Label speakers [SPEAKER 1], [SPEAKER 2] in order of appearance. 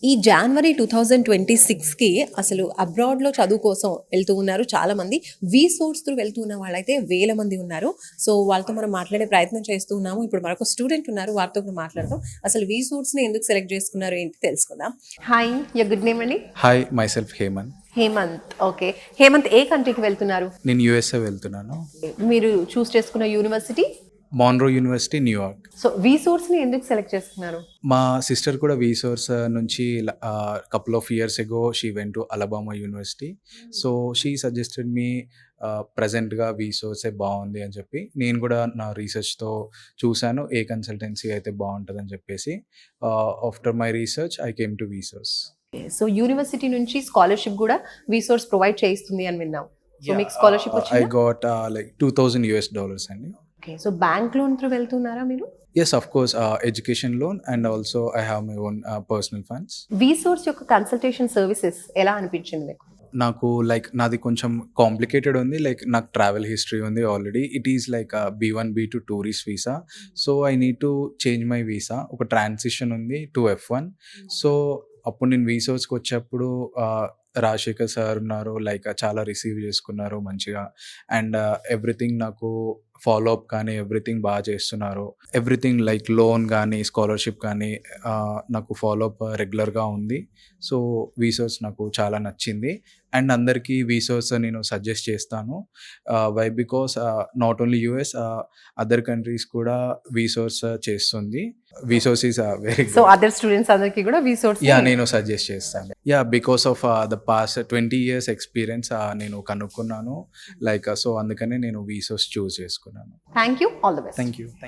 [SPEAKER 1] ఈ జనవరి 2026కి అసలు అబ్రాడ్‌లో చదువు కోసం వెళ్తూ ఉన్నారు చాలామంది. సోర్స్ త్రూ వెళ్తూ ఉన్న వాళ్ళైతే వేల మంది ఉన్నారు. సో, వాళ్ళతో మనం మాట్లాడే ప్రయత్నం చేస్తూ ఉన్నాము. ఇప్పుడు మరొక స్టూడెంట్ ఉన్నారు. వారితో కూడా మాట్లాడదాం. అసలు సోర్స్‌ని ఎందుకు సెలెక్ట్ చేసుకున్నారు ఏంటి తెలుసుకుందాం. హాయ్! యువర్ గుడ్ నేమ్ అండి?
[SPEAKER 2] Hi, myself Hemanth.
[SPEAKER 1] Hemanth. Okay. Hemanth ఏ కంట్రీకి వెళ్తున్నారు?
[SPEAKER 2] నేను యూఎస్ఏ వెళ్తున్నాను.
[SPEAKER 1] మీరు చూస్ చేసుకున్న university?
[SPEAKER 2] Monroe university, New York.
[SPEAKER 1] So, సోర్స్‌ని ఎందుకు సెలెక్ట్ చేసుకున్నారు?
[SPEAKER 2] మా సిస్టర్ కూడా వీసోర్స్ నుంచి couple of years ago she went to Alabama university. So she suggested me ప్రజెంట్గా వీసోర్సే బాగుంది అని చెప్పి నేను కూడా నా రీసెర్చ్తో చూశాను ఏ కన్సల్టెన్సీ అయితే బాగుంటుందని చెప్పేసి. After my research I came to వీసోర్స్.
[SPEAKER 1] So, university నుంచి స్కాలర్‌షిప్ కూడా సోర్స్ ప్రొవైడ్ చేయిస్తుంది అని విన్నాం. సో, మీకు స్కాలర్‌షిప్
[SPEAKER 2] ఐ
[SPEAKER 1] వచ్చిందా?
[SPEAKER 2] గాట్ like $2,000 అండి.
[SPEAKER 1] Okay. So, bank loan through వెళ్తున్నారా మీరు?
[SPEAKER 2] Yes, of course, education loan, and also I have my own personal funds.
[SPEAKER 1] Source యొక్క కన్సల్టేషన్ సర్వీసెస్ ఎలా అనిపించింది మీకు?
[SPEAKER 2] నాకు నాది కొంచెం కాంప్లికేటెడ్ ఉంది. నాకు ట్రావెల్ హిస్టరీ ఉంది already. It is B1, B2 tourist visa. So I need to change my visa. ఒక ట్రాన్సిషన్ ఉంది టు F1. సో అప్పుడు నేను వీసోస్కి వచ్చేప్పుడు రాజశేఖర్ సార్ ఉన్నారు. చాలా రిసీవ్ చేసుకున్నారు మంచిగా. అండ్ ఎవ్రీథింగ్ నాకు ఫాలో అప్ కానీ ఎవ్రీథింగ్ బాగా చేస్తున్నారు. ఎవ్రీథింగ్ లోన్ కానీ స్కాలర్షిప్ కానీ నాకు ఫాలో అప్ రెగ్యులర్గా ఉంది. సో వీసోస్ నాకు చాలా నచ్చింది. అండ్ అందరికీ వీసోస్ నేను సజెస్ట్ చేస్తాను. Why because not only US, other countries కూడా వీసోస్ చేస్తుంది. వీసోస్ is very
[SPEAKER 1] so other students అందరికీ కూడా సోర్స్
[SPEAKER 2] నేను సజెస్ట్ చేస్తాను. Because of the past 20 years experience నేను కనుక్కున్నాను. సో అందుకనే నేను వీసోస్ చూస్ చేసుకున్నాను.
[SPEAKER 1] Thank you. All the best.
[SPEAKER 2] Thank you.